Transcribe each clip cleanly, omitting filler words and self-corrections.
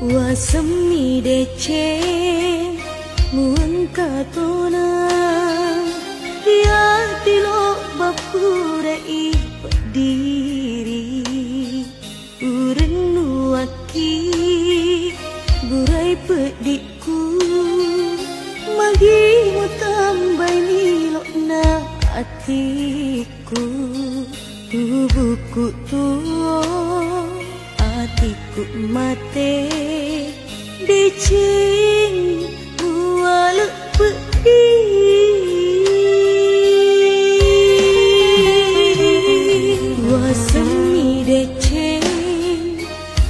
Wasemi dece mun katona dia tilo bapure diri urenu aki burai pedikku magi mutambai nilok na atiku tubuhku tuo atiku mate dicing walau pedih wasemi deceng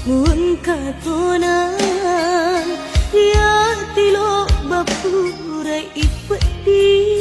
mun katonan ya tilo bapurai pedih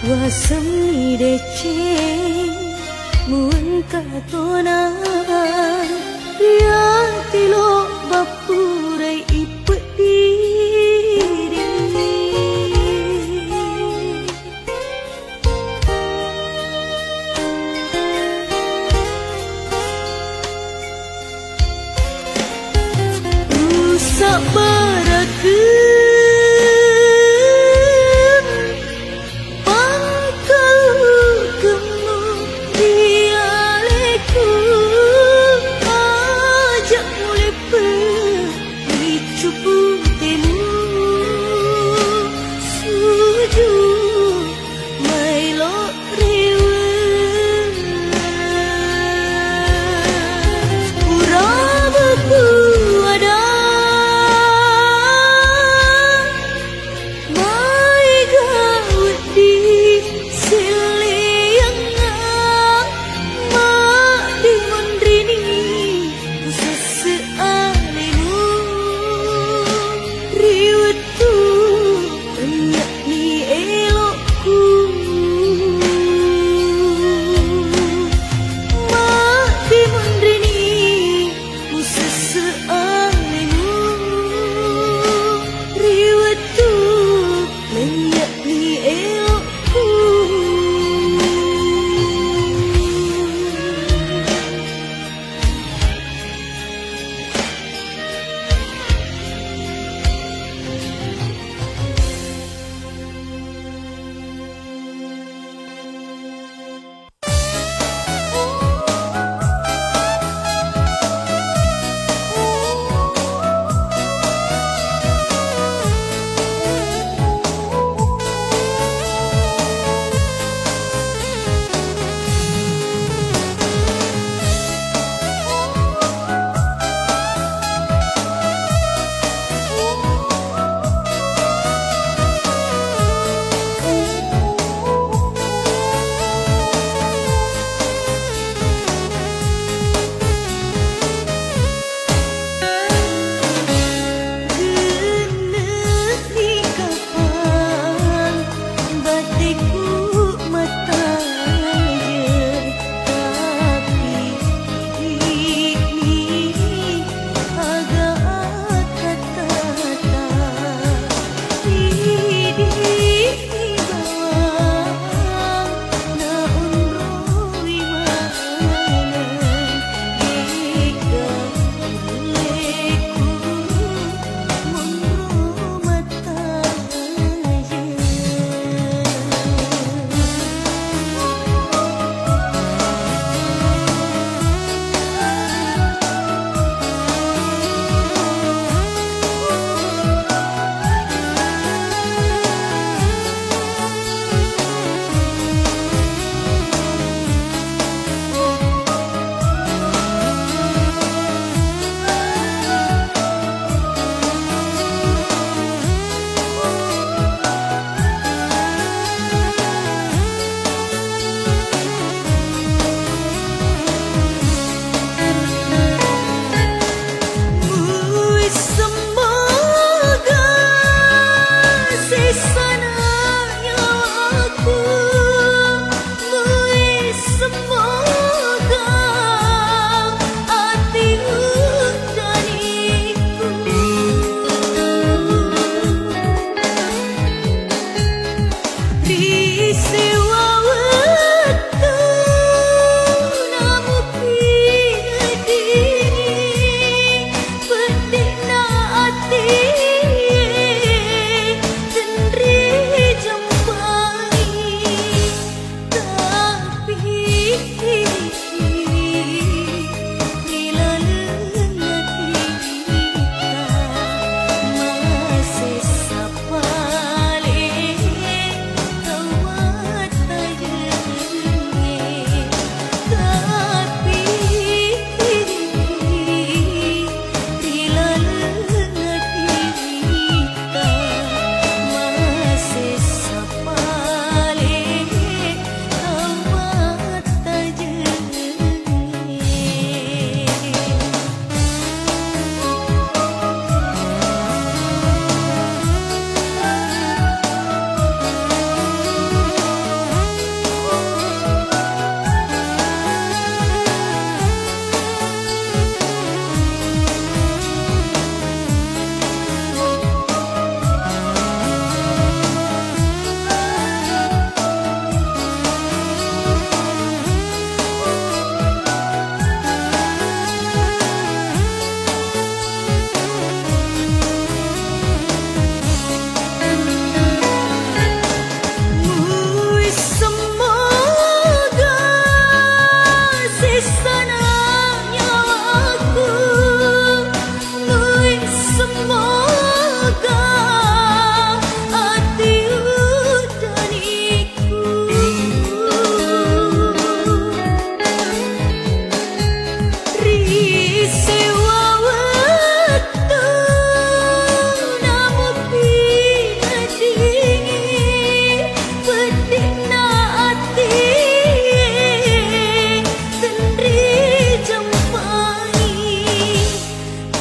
wasemi deceng mun katonan dia tilo bapurai pedih rusak baraku ada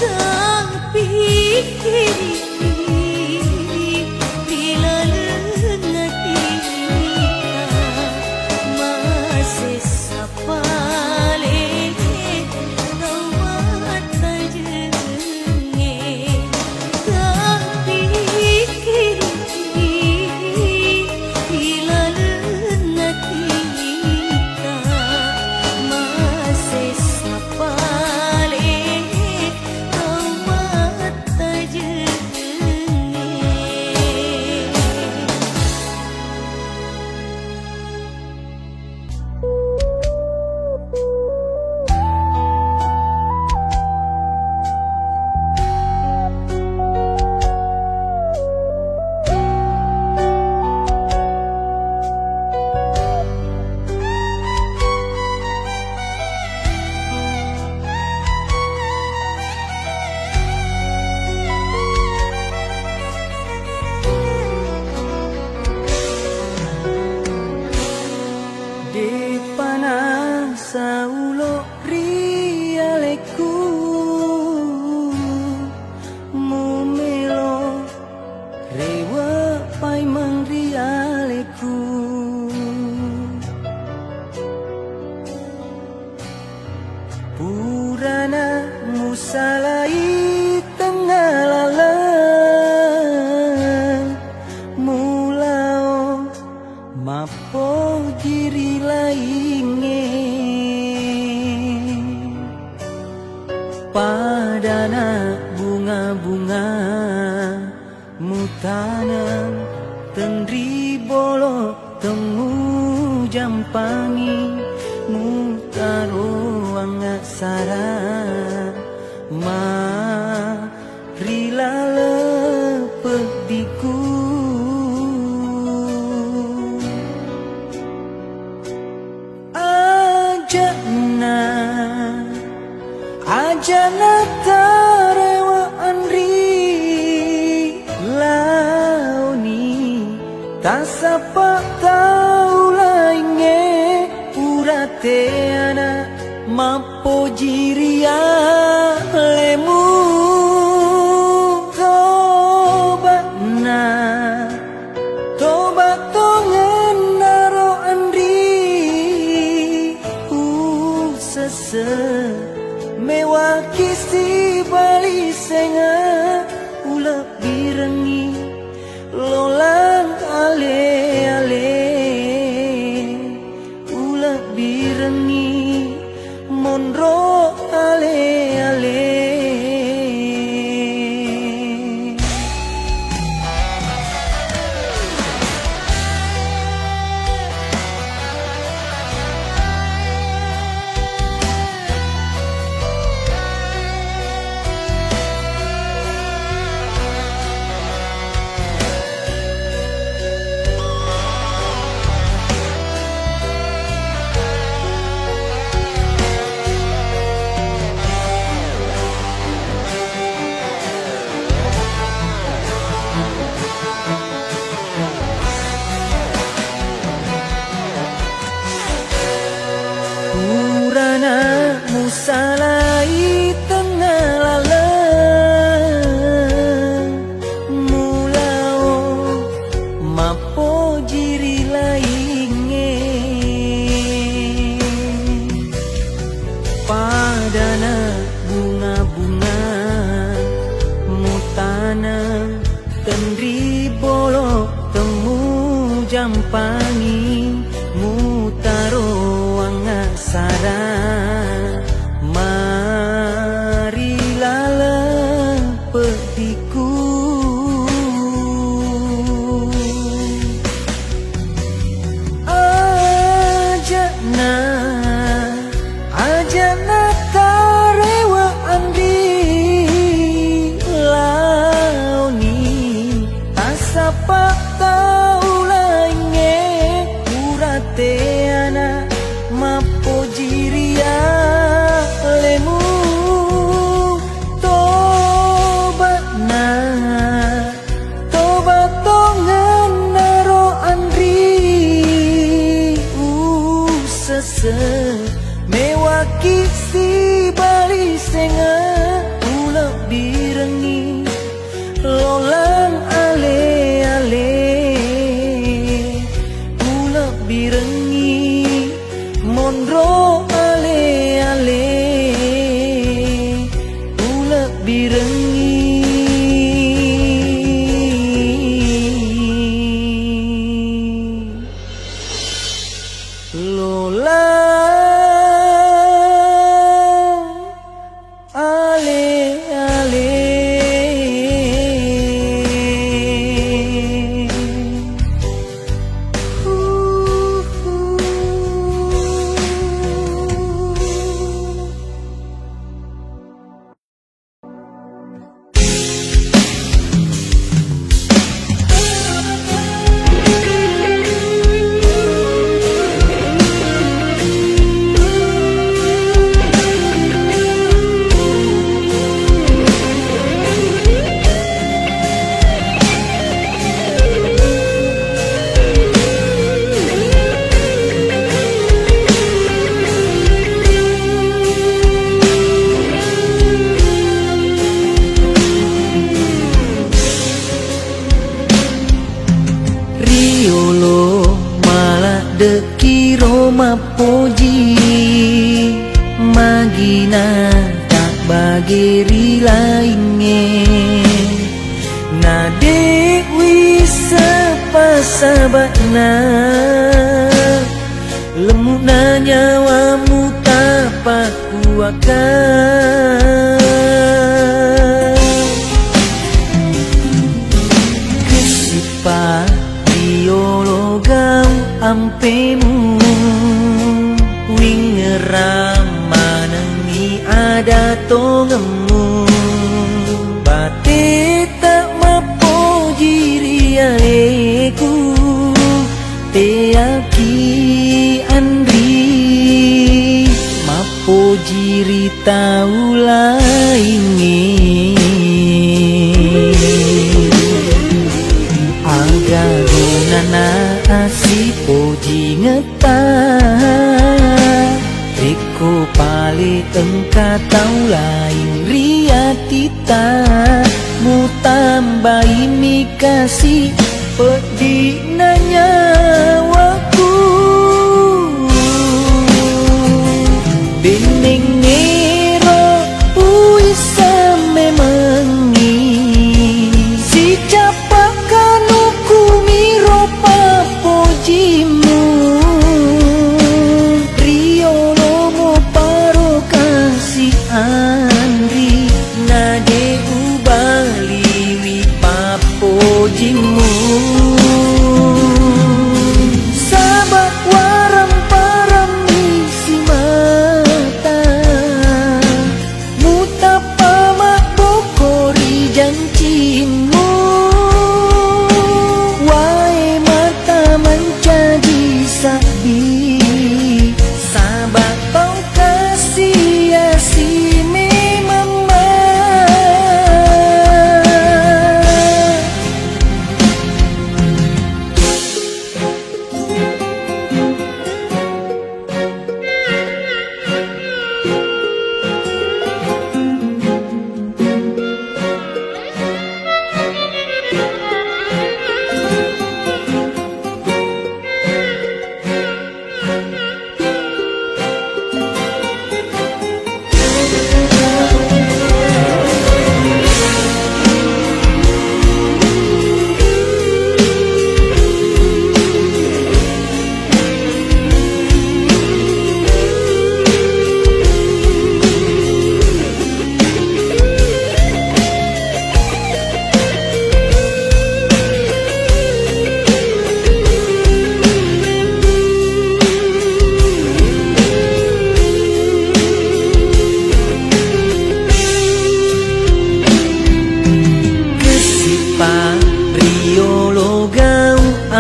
Tapi bila lengan kita masih sapale rawat tajenge. Tapi bila lengan kita masih sapale rawat tajenge. Di panas saulo rialeku mumelo rewa pai mangrialeku purana musalai tengah lalang mulao mapo diri lainge padana bunga-bunga mutanam tendri bolo temu jampangi mutaro angak sara ma rilala pediku Ajana tarewa andri launi tasapa tau lainge urate ana mapo jiria lemu toba tongen naro andri sese mewakisi bali senga ula birengi lolang ale-ale ula birengi monro ale-ale. Purana musalai tengah lalang mulao mapo jiri lainge padana bunga-bunga mutana tendri bolo temu jampangi mutaro sara marilala pediku ajana tarewa andri launi tasapa tau lainge urate ana mapo jiria lemu toba na Lola ale ale Riolo malah dekiro mapoji magina tak bageri lainnya nade wisa pasabakna lemuna nyawamu tapak kuakan kesipah diologam ampemu wingeram manengi ada tongemu bate tak mapo jiriaeku teaki andri mapo jiri taula ini nana asi poji ngeta Eko pali engka tau lain riatita mu tambahi mi kasih pedih nanya waku bening ngero puisa memengi si capak kanuku miro papojimu riolo mo paro kasih andri nade ubaliwi papojimu sabat waram param isi mata mutapa makbokori janjimu wae mata menjadi sabi sabat tau kasih asi mama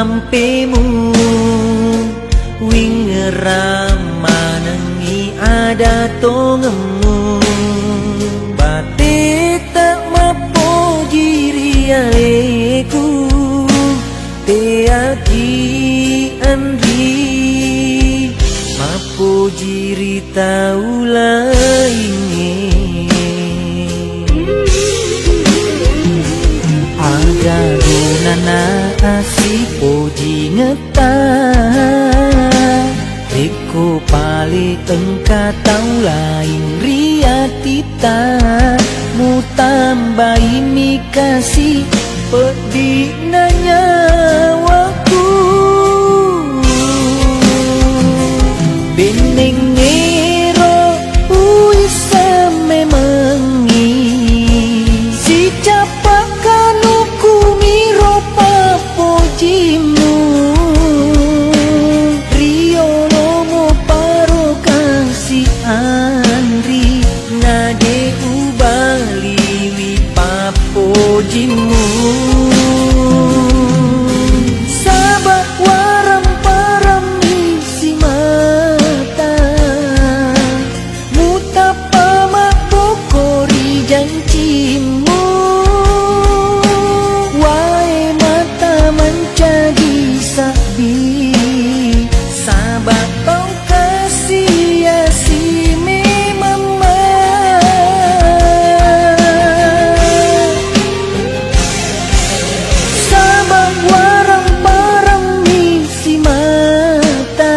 ampemu wingeram manengi ada tongemu bate tak mapo jirialeku teaki andri mapo jiri taula ini aga gunana asi poji ngeta Eko pali engka tau lain riatita muta tambahi mi kasih pedih nanya waktu beneng ngero uisa memengi si capak kanuku miro papojimu rio lomo paro kasih andri nade ubali wi papojimu sabak waram param isi mata mutapa mapokori janjimu wae mata menjadi sabi sabak kau kasih si mama sabak waram param isi mata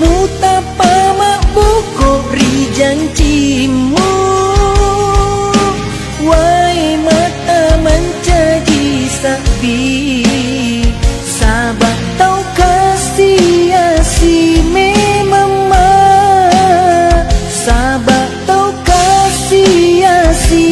mutapa mapokori janjimu wae mata menjadi sabi sabak tau kasih si mama sabak tau kasih si